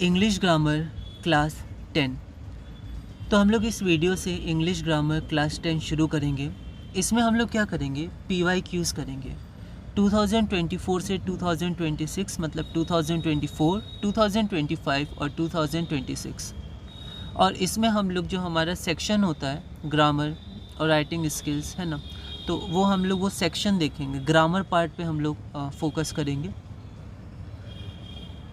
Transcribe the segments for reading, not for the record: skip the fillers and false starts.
English grammar class 10। तो हम लोग इस वीडियो से इंग्लिश ग्रामर क्लास 10 शुरू करेंगे। इसमें हम लोग क्या करेंगे, PYQs करेंगे 2024 से 2026, मतलब 2024, 2025 और 2026। और इसमें हम लोग जो हमारा सेक्शन होता है ग्रामर और राइटिंग स्किल्स है ना, तो वो हम लोग वो सेक्शन देखेंगे। ग्रामर पार्ट पे हम लोग फोकस करेंगे।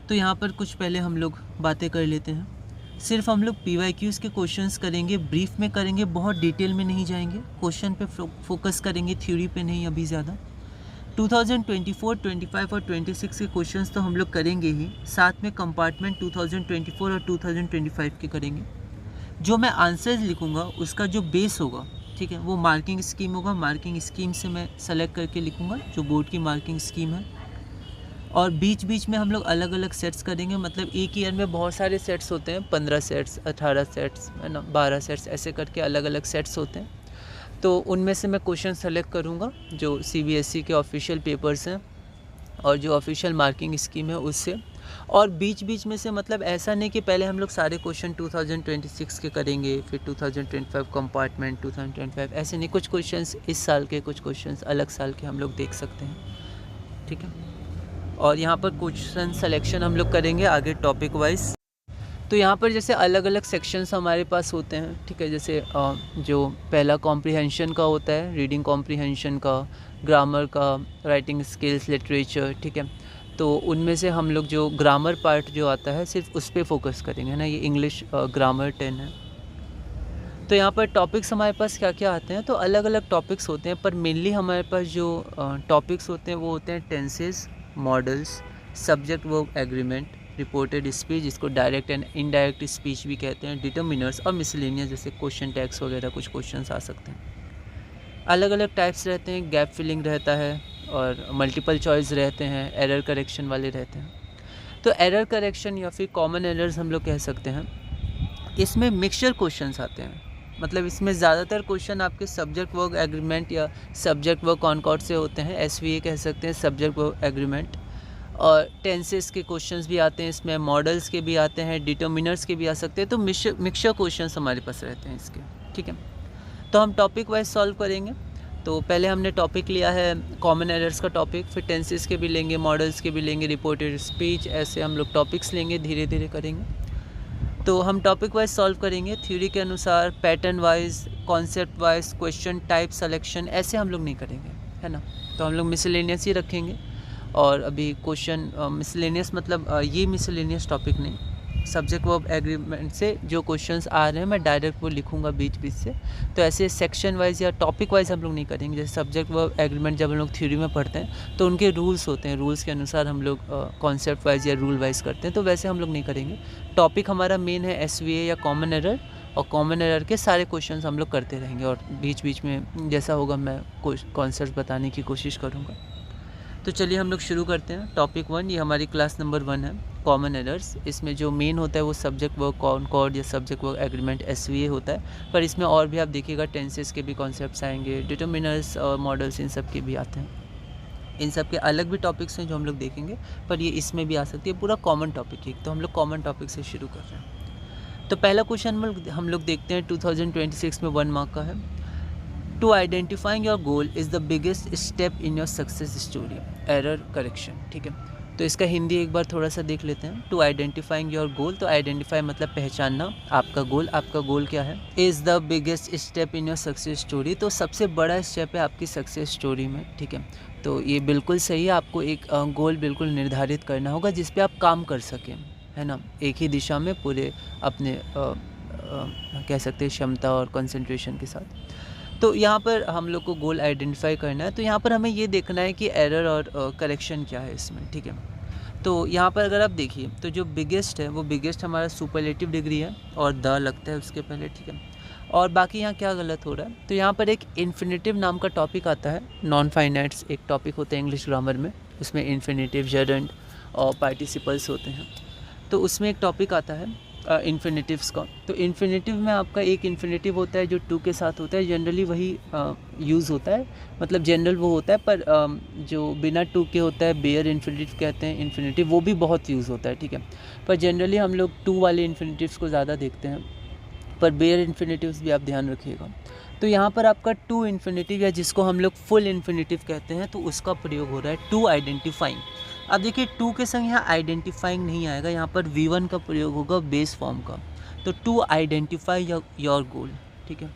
तो यहाँ पर कुछ पहले हम लोग बातें कर लेते हैं। सिर्फ हम लोग PYQs के क्वेश्चंस करेंगे, ब्रीफ में करेंगे, बहुत डिटेल में नहीं जाएंगे। क्वेश्चन पे फोकस करेंगे, थ्योरी पे नहीं अभी ज़्यादा। 2024, 25 और 26 के क्वेश्चंस तो हम लोग करेंगे ही, साथ में कंपार्टमेंट 2024 और 2025 के करेंगे। जो मैं आंसर्स लिखूँगा उसका जो बेस होगा, ठीक है, वो मार्किंग स्कीम होगा। मार्किंग स्कीम से मैं सेलेक्ट करके लिखूँगा जो बोर्ड की मार्किंग स्कीम है। और बीच बीच में हम लोग अलग अलग सेट्स करेंगे, मतलब एक ईयर में बहुत सारे सेट्स होते हैं, 15 सेट्स, 18 सेट्स है ना, 12 सेट्स, ऐसे करके अलग अलग सेट्स होते हैं। तो उनमें से मैं क्वेश्चन सेलेक्ट करूँगा जो CBSE के ऑफिशियल पेपर्स हैं और जो ऑफिशियल मार्किंग स्कीम है उससे। और बीच बीच में से, मतलब ऐसा नहीं कि पहले हम लोग सारे क्वेश्चन 2026 के करेंगे, फिर 2025 कंपार्टमेंट 2025, ऐसे नहीं। कुछ क्वेश्चंस इस साल के, कुछ क्वेश्चंस अलग साल के हम लोग देख सकते हैं, ठीक है। और यहाँ पर क्वेश्चन सिलेक्शन हम लोग करेंगे आगे टॉपिक वाइज। तो यहाँ पर जैसे अलग अलग सेक्शंस हमारे पास होते हैं, ठीक है। जैसे जो पहला कॉम्प्रिहेंशन का होता है, रीडिंग कॉम्प्रिहेंशन का, ग्रामर का, राइटिंग स्किल्स, लिटरेचर, ठीक है। तो उनमें से हम लोग जो ग्रामर पार्ट जो आता है सिर्फ उस पर फोकस करेंगे ना। ये इंग्लिश ग्रामर 10 है। तो यहाँ पर टॉपिक्स हमारे पास क्या क्या आते हैं, तो अलग अलग टॉपिक्स होते हैं, पर मेनली हमारे पास जो टॉपिक्स होते हैं वो होते हैं tenses, models, subject verb agreement, reported speech, जिसको डायरेक्ट एंड इनडायरेक्ट स्पीच भी कहते हैं, डिटर्मिनर्स और मिसलेनियस, जैसे क्वेश्चन टैग्स वगैरह कुछ क्वेश्चंस आ सकते हैं। अलग अलग टाइप्स रहते हैं, गैप फिलिंग रहता है और मल्टीपल चॉइस रहते हैं, एरर करेक्शन वाले रहते हैं। तो एरर करेक्शन या फिर कॉमन एरर्स हम लोग कह सकते हैं। इसमें मिक्सचर क्वेश्चंस आते हैं, मतलब इसमें ज़्यादातर क्वेश्चन आपके सब्जेक्ट वर्ब एग्रीमेंट या सब्जेक्ट वर्ब कॉनकॉर्ड से होते हैं, SVA कह सकते हैं, सब्जेक्ट वर्ब एग्रीमेंट। और टेंसेस के क्वेश्चंस भी आते हैं इसमें, मॉडल्स के भी आते हैं, डिटर्मिनर्स के भी आ सकते हैं। तो मिक्सचर क्वेश्चंस हमारे पास रहते हैं इसके, ठीक है। तो हम टॉपिक वाइज सॉल्व करेंगे। तो पहले हमने टॉपिक लिया है कॉमन एरर्स का टॉपिक, फिर टेंसेस के भी लेंगे, मॉडल्स के भी लेंगे, रिपोर्टेड स्पीच, ऐसे हम लोग टॉपिक्स लेंगे, धीरे धीरे करेंगे। तो हम टॉपिक वाइज सॉल्व करेंगे, थ्योरी के अनुसार, pattern wise, concept wise, question type selection, ऐसे हम लोग नहीं करेंगे, है ना। तो हम लोग मिसलेनियस ही रखेंगे। और अभी क्वेश्चन मिसलेनियस, मतलब ये मिसलेनियस टॉपिक नहीं, सब्जेक्ट वर्ब एग्रीमेंट से जो क्वेश्चंस आ रहे हैं मैं डायरेक्ट वो लिखूंगा बीच बीच से। तो ऐसे सेक्शन वाइज या टॉपिक वाइज हम लोग नहीं करेंगे। जैसे सब्जेक्ट वर्ब एग्रीमेंट जब हम लोग थ्योरी में पढ़ते हैं तो उनके रूल्स होते हैं, रूल्स के अनुसार हम लोग कॉन्सेप्ट वाइज या रूल वाइज करते हैं, तो वैसे हम लोग नहीं करेंगे। टॉपिक हमारा मेन है SVA या कॉमन एरर, और कॉमन एरर के सारे क्वेश्चन हम लोग करते रहेंगे, और बीच बीच में जैसा होगा मैं कॉन्सेप्ट बताने की कोशिश करूँगा। तो चलिए हम लोग शुरू करते हैं। टॉपिक 1, ये हमारी क्लास नंबर 1 है, कॉमन एरर्स। इसमें जो मेन होता है वो सब्जेक्ट वर्ब कॉनकॉर्ड या सब्जेक्ट वर्ब एग्रीमेंट SVA होता है, पर इसमें और भी आप देखिएगा टेंसेस के भी कॉन्सेप्ट्स आएंगे, डिटर्मिनर्स और मॉडल्स, इन सब के भी आते हैं। इन सब के अलग भी टॉपिक्स हैं जो हम लोग देखेंगे, पर ये इसमें भी आ सकती है, पूरा कॉमन टॉपिक है। तो हम लोग कॉमन टॉपिक से शुरू कर रहे हैं। तो पहला क्वेश्चन हम लोग देखते हैं, 2026 में 1 मार्क का है। To identifying your goal is the biggest step in your success story, error correction, ठीक है। तो इसका हिंदी एक बार थोड़ा सा देख लेते हैं। टू आइडेंटिफाइंग योर गोल, तो आइडेंटिफाई मतलब पहचानना, आपका गोल क्या है। Is the biggest step in your success story, तो सबसे बड़ा स्टेप है आपकी सक्सेस स्टोरी में, ठीक है। तो ये बिल्कुल सही है, आपको एक गोल बिल्कुल निर्धारित करना होगा जिस पे आप काम कर सकें, है ना, एक ही दिशा में पूरे अपने कह सकते हैं क्षमता और कंसंट्रेशन के साथ। तो यहाँ पर हम लोग को गोल आइडेंटिफाई करना है। तो यहाँ पर हमें ये देखना है कि एरर और करेक्शन क्या है इसमें, ठीक है। तो यहाँ पर अगर आप देखिए तो जो बिगेस्ट है वो बिगेस्ट हमारा सुपरलेटिव डिग्री है और द लगता है उसके पहले, ठीक है। और बाकी यहाँ क्या गलत हो रहा है, तो यहाँ पर एक इन्फिनेटिव नाम का टॉपिक आता है, नॉन फाइनाइट्स एक टॉपिक होता है इंग्लिश ग्रामर में, उसमें इन्फिनेटिव, जेरेंट और पार्टिसिपल्स होते हैं। तो उसमें एक टॉपिक आता है इन्फिनेटिव्स का। तो इन्फिनेटिव में आपका एक इन्फिनेटिव होता है जो टू के साथ होता है, जनरली वही यूज़ होता है, मतलब जनरल वो होता है, पर जो बिना टू के होता है बेयर इन्फिनेटिव कहते हैं इन्फिनेटिव, वो भी बहुत यूज़ होता है, ठीक है। पर जनरली हम लोग टू वाले इन्फिनेटिव्स को ज़्यादा देखते हैं, पर बेयर इन्फिनेटिव्स भी आप ध्यान रखिएगा। तो यहाँ पर आपका टू इन्फिनेटिव या जिसको हम लोग फुल इन्फिनेटिव कहते हैं, तो उसका प्रयोग हो रहा है टू आइडेंटिफाइंग। अब देखिए टू के संग यहाँ आइडेंटिफाइंग नहीं आएगा, यहाँ पर V1 का प्रयोग होगा बेस फॉर्म का। तो टू आइडेंटिफाई योर गोल, ठीक है।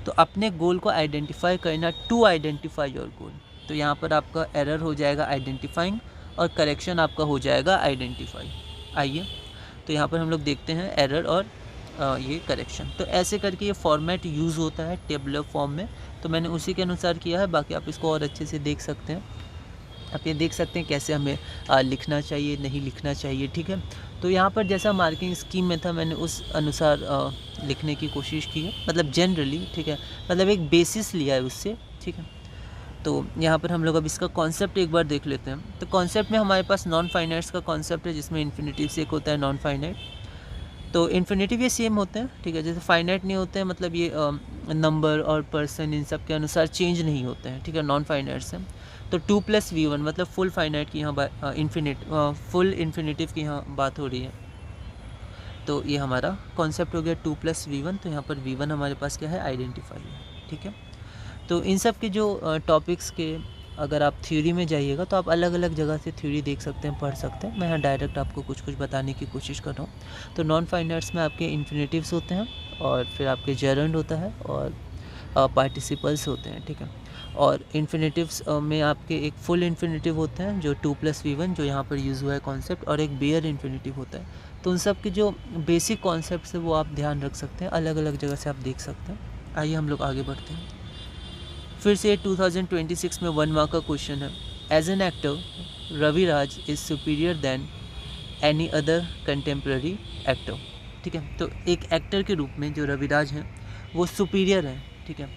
तो अपने गोल को आइडेंटिफाई करना, टू आइडेंटिफाई योर गोल। तो यहाँ पर आपका एरर हो जाएगा आइडेंटिफाइंग और करेक्शन आपका हो जाएगा आइडेंटिफाई। आइए तो यहाँ पर हम लोग देखते हैं एरर और ये करेक्शन। तो ऐसे करके ये फॉर्मेट यूज़ होता है टेबलर फॉर्म में, तो मैंने उसी के अनुसार किया है। बाकी आप इसको और अच्छे से देख सकते हैं, आप ये देख सकते हैं कैसे हमें लिखना चाहिए, नहीं लिखना चाहिए, ठीक है। तो यहाँ पर जैसा मार्किंग स्कीम में था मैंने उस अनुसार लिखने की कोशिश की है, मतलब जनरली, ठीक है, मतलब एक बेसिस लिया है उससे, ठीक है। तो यहाँ पर हम लोग अब इसका कॉन्सेप्ट एक बार देख लेते हैं। तो कॉन्सेप्ट में हमारे पास नॉन फाइनाइट्स का कॉन्सेप्ट है, जिसमें इन्फिनेटिव से एक होता है नॉन फाइनाइट। तो इन्फिनेटिव ये सेम होते हैं, ठीक है, जैसे फाइनाइट नहीं होते हैं, मतलब ये नंबर और पर्सन इन सब के अनुसार चेंज नहीं होते हैं, ठीक है, नॉन फाइनाइट्स हैं। तो 2+V1 मतलब फुल फाइनाइट की यहाँ फुल इन्फिनेटिव की यहाँ बात हो रही है। तो ये हमारा कॉन्सेप्ट हो गया 2+V1। तो यहाँ पर V1 हमारे पास क्या है, आइडेंटिफाई है, ठीक है। तो इन सब के जो टॉपिक्स के अगर आप थ्योरी में जाइएगा तो आप अलग अलग जगह से थ्योरी देख सकते हैं, पढ़ सकते हैं। मैं यहाँ डायरेक्ट आपको कुछ कुछ बताने की कोशिश कर रहा हूँ। तो नॉन फाइनाइट्स में आपके इन्फिनेटिव्स होते हैं, और फिर आपके जेरंड होता है, और पार्टिसिपल्स होते हैं, ठीक है। और इन्फिनेटिव्स में आपके एक फुल इन्फिनेटिव होते हैं जो 2+V1 जो यहाँ पर यूज़ हुआ है कॉन्सेप्ट, और एक बेयर इन्फिनेटिव होता है। तो उन सब के जो बेसिक कॉन्सेप्ट है वो आप ध्यान रख सकते हैं, अलग अलग जगह से आप देख सकते हैं। आइए हम लोग आगे बढ़ते हैं। फिर से 2026 में 1 मार्क का क्वेश्चन है। As an actor Raviraj is superior than any other contemporary actor, ठीक है। तो एक एक्टर के रूप में जो रविराज हैं वो सुपीरियर है, ठीक है।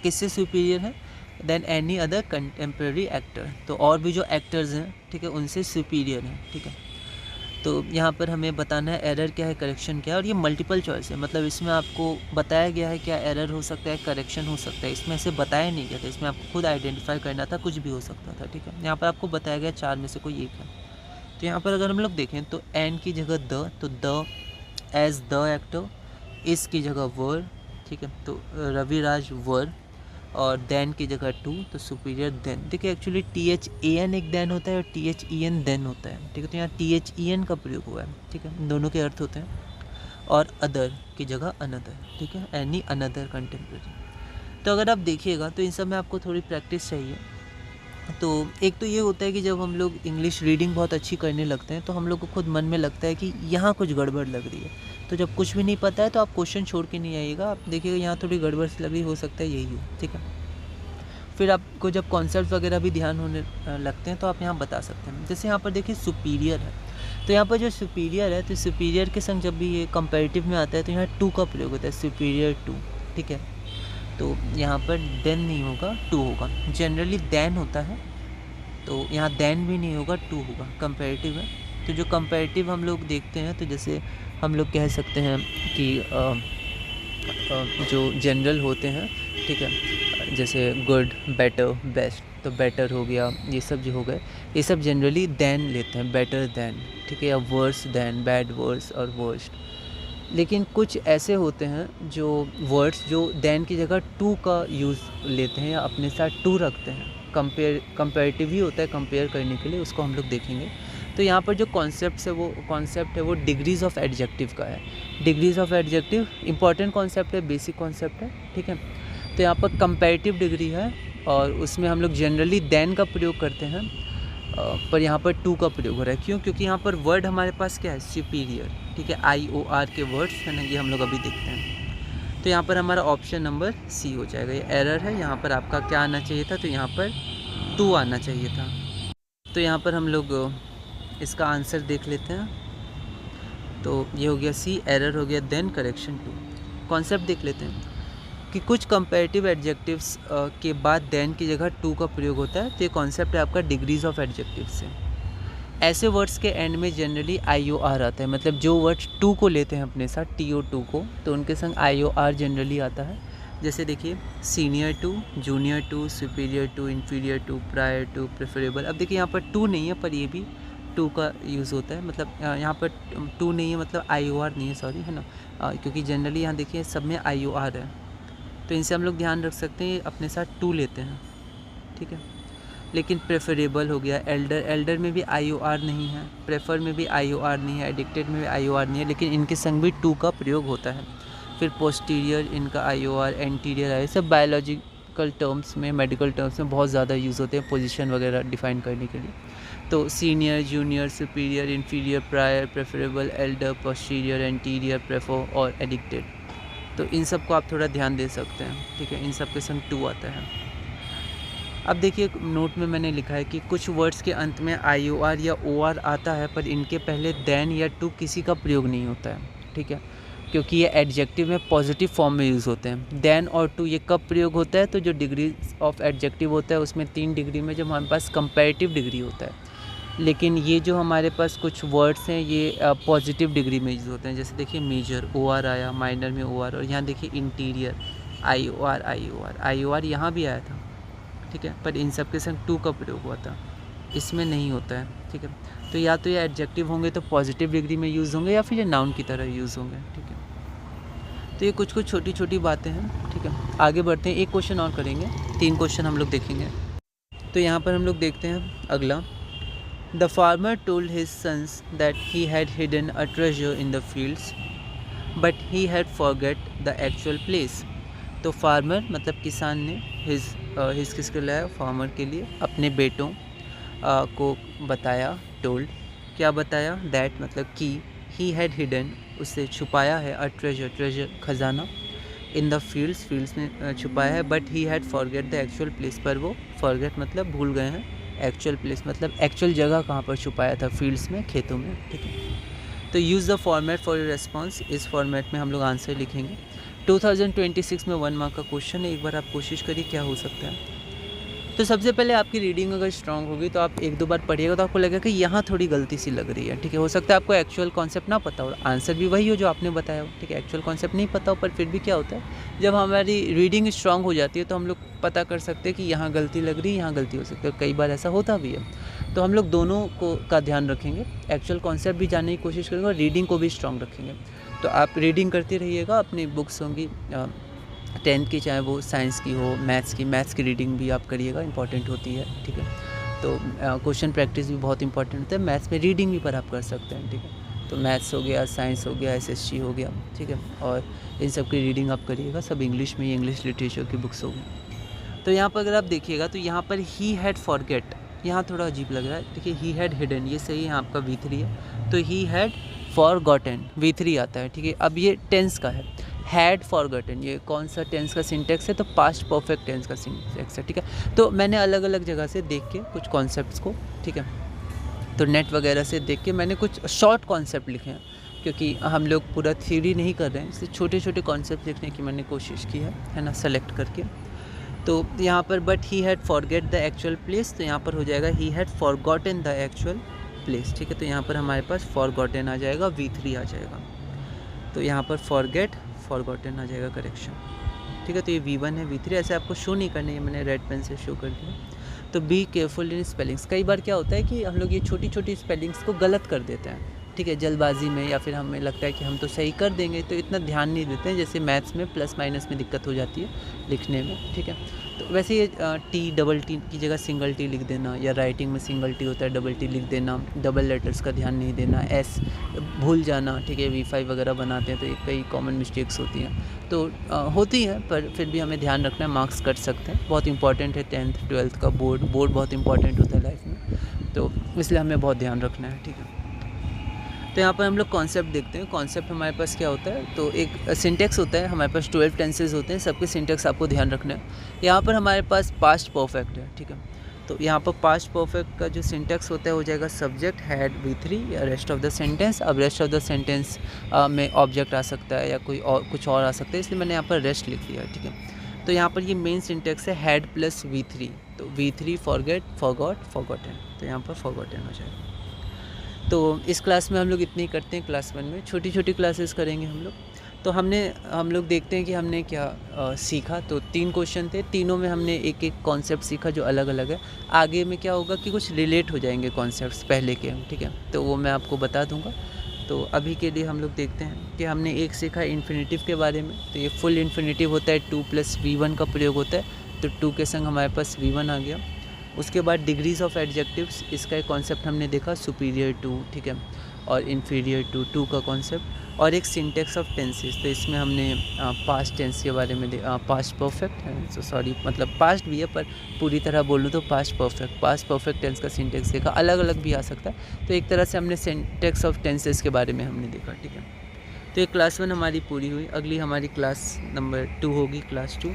किससे सुपीरियर है, than any other contemporary actor. तो और भी जो एक्टर्स हैं, ठीक है, उनसे सुपीरियर हैं, ठीक है। तो यहाँ पर हमें बताना है एरर क्या है, करेक्शन क्या है, और ये मल्टीपल चॉइस है, मतलब इसमें आपको बताया गया है क्या एरर हो सकता है, करेक्शन हो सकता है। इसमें से बताया नहीं गया था, इसमें आपको खुद आइडेंटिफाई करना था, कुछ भी हो सकता था, ठीक है। यहाँ पर आपको बताया गया 4 में से कोई एक है। तो यहाँ पर अगर हम लोग देखें तो एन की जगह द, तो द एज द एक्टर, इस की जगह वर, ठीक है। तो रविराज वर, और देन की जगह टू, तो सुपीरियर देन। देखिए एक्चुअली THAN एक देन होता है और THEN देन होता है, ठीक है। तो यहाँ THEN का प्रयोग हुआ है, ठीक है, दोनों के अर्थ होते हैं। और अदर की जगह अनदर, ठीक है, एनी अनदर कंटेम्प्रेरी। तो अगर आप देखिएगा तो इन सब में आपको थोड़ी प्रैक्टिस चाहिए। तो एक तो ये होता है कि जब हम लोग इंग्लिश रीडिंग बहुत अच्छी करने लगते हैं तो हम लोग को खुद मन में लगता है कि यहाँ कुछ गड़बड़ लग रही है। तो जब कुछ भी नहीं पता है तो आप क्वेश्चन छोड़ के नहीं आइएगा, आप देखिएगा यहाँ थोड़ी गड़बड़ सी लग रही, हो सकता है यही हो, ठीक है। फिर आपको जब कॉन्सेप्ट वगैरह भी ध्यान होने लगते हैं तो आप यहाँ बता सकते हैं। जैसे यहाँ पर देखिए सुपीरियर है, तो यहाँ पर जो सुपीरियर है, तो सुपीरियर के संग जब भी ये कंपैरेटिव में आता है तो यहाँ टू का प्रयोग होता है, सुपीरियर टू, ठीक है। तो यहाँ पर देन नहीं होगा, टू होगा। जनरली देन होता है, तो यहाँ देन भी नहीं होगा, टू होगा, कंपैरेटिव है। तो जो कंपैरेटिव हम लोग देखते हैं, तो जैसे हम लोग कह सकते हैं कि जो जनरल होते हैं, ठीक है, जैसे गुड, बेटर, बेस्ट, तो बेटर हो गया, ये सब जो हो गए, ये सब जनरली देन लेते हैं, बेटर देन, ठीक है, या वर्स देन, बैड, वर्स और वर्स्ट। लेकिन कुछ ऐसे होते हैं जो वर्ड्स जो देन की जगह टू का यूज़ लेते हैं या अपने साथ टू रखते हैं, कंपेरेटिव ही होता है कंपेयर करने के लिए, उसको हम लोग देखेंगे। तो यहाँ पर जो कॉन्सेप्ट है वो डिग्रीज ऑफ एडजेक्टिव का है। Degrees of adjective important concept है, बेसिक कॉन्सेप्ट है, ठीक है। तो यहाँ पर कंपेरेटिव डिग्री है और उसमें हम लोग जनरली देन का प्रयोग करते हैं, पर यहाँ पर टू का प्रयोग हो रहा है। क्यों? क्योंकि यहाँ पर वर्ड हमारे पास क्या है, सुपीरियर, ठीक है, IOR के वर्ड्स है ना, ये हम लोग अभी देखते हैं। तो यहाँ पर हमारा ऑप्शन नंबर सी हो जाएगा। ये एरर है, यहाँ पर आपका क्या आना चाहिए था, तो यहाँ पर टू आना चाहिए था। तो यहाँ पर हम लोग इसका आंसर देख लेते हैं। तो ये हो गया सी, एरर हो गया, देन करेक्शन टू। कॉन्सेप्ट देख लेते हैं कि कुछ कंपैरेटिव एडजेक्टिव्स के बाद देन की जगह टू का प्रयोग होता है। तो ये कॉन्सेप्ट है आपका डिग्रीज ऑफ एडजेक्टिव से। ऐसे वर्ड्स के एंड में जनरली IOR आता है, मतलब जो वर्ड्स टू को लेते हैं अपने साथ, TO2 को, तो उनके संग IOR जनरली आता है। जैसे देखिए senior to, junior to, superior to, inferior to, prior to, preferable. अब देखिए यहाँ पर टू नहीं है, पर ये भी टू का यूज़ होता है, मतलब यहाँ पर टू नहीं है, मतलब IOR नहीं है, सॉरी, है ना, क्योंकि जनरली यहाँ देखिए सब में IOR है, तो इनसे हम लोग ध्यान रख सकते हैं, अपने साथ टू लेते हैं, ठीक है। लेकिन प्रेफरेबल हो गया, एल्डर में भी IOR नहीं है, प्रेफर में भी IOR नहीं है, एडिक्टेड में भी IOR नहीं है, लेकिन इनके संग भी टू का प्रयोग होता है। फिर पोस्टीरियर, इनका IOR, एंटीरियर है, सब बायोलॉजिकल टर्म्स में, मेडिकल टर्म्स में बहुत ज़्यादा यूज़ होते हैं पोजीशन वगैरह डिफाइन करने के लिए। तो senior, junior, superior, inferior, prior, preferable, Elder, posterior, anterior, prefer और एडिक्टेड, तो इन सब को आप थोड़ा ध्यान दे सकते हैं, ठीक है। इन सब के संग टू आता है। अब देखिए नोट में मैंने लिखा है कि कुछ वर्ड्स के अंत में IOR या OR आता है, पर इनके पहले देन या टू किसी का प्रयोग नहीं होता है, ठीक है, क्योंकि ये एडजेक्टिव में पॉजिटिव फॉर्म में यूज़ होते हैं। देन और टू ये कब प्रयोग होता है, तो जो डिग्री ऑफ एडजेक्टिव होता है उसमें 3 डिग्री में जब हमारे पास कंपैरेटिव डिग्री होता है, लेकिन ये जो हमारे पास कुछ वर्ड्स हैं ये पॉजिटिव डिग्री में यूज़ होते हैं। जैसे देखिए मेजर, OR आया, माइनर में OR, और यहाँ देखिए इंटीरियर, IOR यहाँ भी आया था, ठीक है, पर इन सब के संग टू का प्रयोग हुआ था, इसमें नहीं होता है, ठीक है। तो या तो ये एडजेक्टिव होंगे तो पॉजिटिव डिग्री में यूज़ होंगे, या फिर ये नाउन की तरह यूज़ होंगे, ठीक है। तो ये कुछ कुछ छोटी छोटी बातें हैं, ठीक है। आगे बढ़ते हैं, एक क्वेश्चन और करेंगे, 3 क्वेश्चन हम लोग देखेंगे। तो यहाँ पर हम लोग देखते हैं अगला, the farmer told his sons that he had hidden a treasure in the fields but he had forget the actual place. तो फार्मर मतलब किसान ने हिज किसके लिए, फार्मर के लिए, अपने बेटों को बताया, टोल्ड, क्या बताया, दैट मतलब कि, ही हैड हिडन उससे छुपाया है, अ ट्रेजर खजाना, इन द फील्ड्स में छुपाया है, but he had forget the actual place, पर वो फॉरगेट मतलब भूल गए हैं, एक्चुअल प्लेस मतलब एक्चुअल जगह कहाँ पर छुपाया था, फील्ड्स में, खेतों में, ठीक है। तो use the format for your response, इस फॉर्मेट में हम लोग आंसर लिखेंगे। 2026 में 1 मार्क का क्वेश्चन है, एक बार आप कोशिश करिए क्या हो सकता है। तो सबसे पहले आपकी रीडिंग अगर स्ट्रांग होगी तो आप 1-2 बार पढ़िएगा तो आपको लगेगा कि यहाँ थोड़ी गलती सी लग रही है, ठीक है। हो सकता है आपको एक्चुअल कॉन्सेप्ट ना पता हो, आंसर भी वही हो जो आपने बताया हो, ठीक है, एक्चुअल कॉन्सेप्ट नहीं पता हो, पर फिर भी क्या होता है, जब हमारी रीडिंग स्ट्रांग हो जाती है तो हम लोग पता कर सकते हैं कि यहाँ गलती लग रही है, यहाँ गलती हो सकती है, कई बार ऐसा होता भी है। तो हम लोग दोनों को का ध्यान रखेंगे, एक्चुअल कॉन्सेप्ट भी जानने की कोशिश करेंगे और रीडिंग को भी स्ट्रांग रखेंगे। तो आप रीडिंग करते रहिएगा, अपनी बुक्स होंगी 10th की, चाहे वो साइंस की हो, मैथ्स की रीडिंग भी आप करिएगा, इंपॉर्टेंट होती है, ठीक है। तो क्वेश्चन प्रैक्टिस भी बहुत इंपॉर्टेंट होता है, मैथ्स में रीडिंग भी पर आप कर सकते हैं, ठीक है। तो मैथ्स हो गया, साइंस हो गया, SSG हो गया, ठीक है, और इन सब की रीडिंग आप करिएगा, सब इंग्लिश में, इंग्लिश लिटरेचर की बुक्स होगी। तो यहाँ पर अगर आप देखिएगा तो यहाँ पर ही हैड फॉरगेट, यहाँ थोड़ा अजीब लग रहा है, देखिए ही हैड हिडन, ये सही है, आपका V3 है, तो ही हैड फॉरगॉटन, V3 आता है, ठीक है। अब ये टेंस का है, हैड फॉरगॉटन, ये कौन सा टेंस का सिंटेक्स है, तो पास्ट परफेक्ट टेंस का सिंटेक्स है, ठीक है। तो मैंने अलग अलग जगह से देख के कुछ कॉन्सेप्ट्स को, ठीक है, तो नेट वगैरह से देख के मैंने कुछ शॉर्ट कॉन्सेप्ट लिखे हैं, क्योंकि हम लोग पूरा थ्योरी नहीं कर रहे हैं, इसलिए छोटे छोटे कॉन्सेप्ट लिखने की मैंने कोशिश की है ना, सेलेक्ट करके। तो यहाँ पर but he had forget the actual place, तो यहाँ पर हो जाएगा he had forgotten the actual place, ठीक है। तो यहाँ पर हमारे पास फॉरगॉटन आ जाएगा, V3 आ जाएगा, तो यहाँ पर फॉरगॉटन आ जाएगा करेक्शन, ठीक है। तो ये V1 है, V3 ऐसे आपको शो नहीं करने, ये मैंने रेड पेन से शो कर दिया। तो बी केयरफुल इन स्पेलिंग्स, कई बार क्या होता है कि हम लोग ये छोटी छोटी स्पेलिंग्स को गलत कर देते हैं, ठीक है, जल्दबाजी में, या फिर हमें लगता है कि हम तो सही कर देंगे, तो इतना ध्यान नहीं देते हैं, जैसे मैथ्स में प्लस माइनस में दिक्कत हो जाती है लिखने में, ठीक है। तो वैसे ये T की जगह सिंगल T लिख देना, या राइटिंग में सिंगल T होता है, डबल T लिख देना, डबल लेटर्स का ध्यान नहीं देना, S भूल जाना, ठीक है, V5 वगैरह बनाते हैं तो ये कई कॉमन मिस्टेक्स होती हैं, तो होती है, पर फिर भी हमें ध्यान रखना है, मार्क्स कट सकते हैं, बहुत इंपॉर्टेंट है 10th 12th का बोर्ड बहुत इंपॉर्टेंट होता है लाइफ में, तो इसलिए हमें बहुत ध्यान रखना है, ठीक है। तो यहाँ पर हम लोग कॉन्सेप्ट देखते हैं, कॉन्सेप्ट हमारे पास क्या होता है, तो एक सिंटेक्स होता है, हमारे पास 12 टेंसेज होते हैं, सबके सिंटेक्स आपको ध्यान रखना है। यहाँ पर हमारे पास पास्ट परफेक्ट है, ठीक है, तो यहाँ पर पास्ट परफेक्ट का जो सिंटेक्स होता है हो जाएगा सब्जेक्ट हैड V3 या रेस्ट ऑफ द सेंटेंस। अब रेस्ट ऑफ द सेंटेंस में ऑब्जेक्ट आ सकता है या कोई और कुछ और आ सकता है, इसलिए मैंने यहाँ पर रेस्ट लिख दिया, ठीक है। तो यहाँ पर ये मेन सिंटेक्स है हैड प्लस V3, तो V3 फॉरगेट, फॉरगॉट, फॉरगॉटन, तो यहाँ पर फॉरगॉटन हो जाएगा। तो इस क्लास में हम लोग इतनी करते हैं, क्लास 1 में छोटी छोटी क्लासेस करेंगे हम लोग। तो हम लोग देखते हैं कि हमने क्या सीखा। तो 3 क्वेश्चन थे, तीनों में हमने एक एक कॉन्सेप्ट सीखा जो अलग अलग है। आगे में क्या होगा कि कुछ रिलेट हो जाएंगे कॉन्सेप्ट्स पहले के, ठीक है, तो वो मैं आपको बता दूंगा। तो अभी के लिए हम लोग देखते हैं कि हमने एक सीखा इन्फिनेटिव के बारे में। तो ये फुल इन्फिनेटिव होता है, 2 + V1 का प्रयोग होता है, तो 2 के संग हमारे पास V1 आ गया। उसके बाद डिग्रीज ऑफ एडजेक्टिव्स, इसका एक कॉन्सेप्ट हमने देखा, सुपीरियर टू, ठीक है, और इन्फीरियर टू का कॉन्सेप्ट। और एक सिंटेक्स ऑफ टेंसेस, तो इसमें हमने पास्ट टेंस के बारे में पास्ट परफेक्ट है, सो सॉरी, मतलब पास्ट भी है पर पूरी तरह बोलूँ तो पास्ट परफेक्ट टेंस का सिंटेक्स देखा, अलग अलग भी आ सकता है। तो एक तरह से हमने सिंटेक्स ऑफ टेंसेस के बारे में हमने देखा, ठीक है। तो ये क्लास 1 हमारी पूरी हुई। अगली हमारी क्लास नंबर 2 होगी, क्लास 2।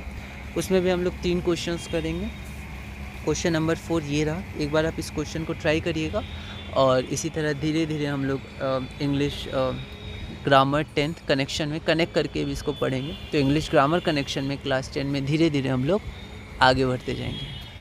उसमें भी हम लोग 3 क्वेश्चंस करेंगे। क्वेश्चन नंबर 4 ये रहा, एक बार आप इस क्वेश्चन को ट्राई करिएगा। और इसी तरह धीरे धीरे हम लोग इंग्लिश ग्रामर 10th कनेक्शन में कनेक्ट करके भी इसको पढ़ेंगे। तो इंग्लिश ग्रामर कनेक्शन में क्लास 10 में धीरे धीरे हम लोग आगे बढ़ते जाएंगे।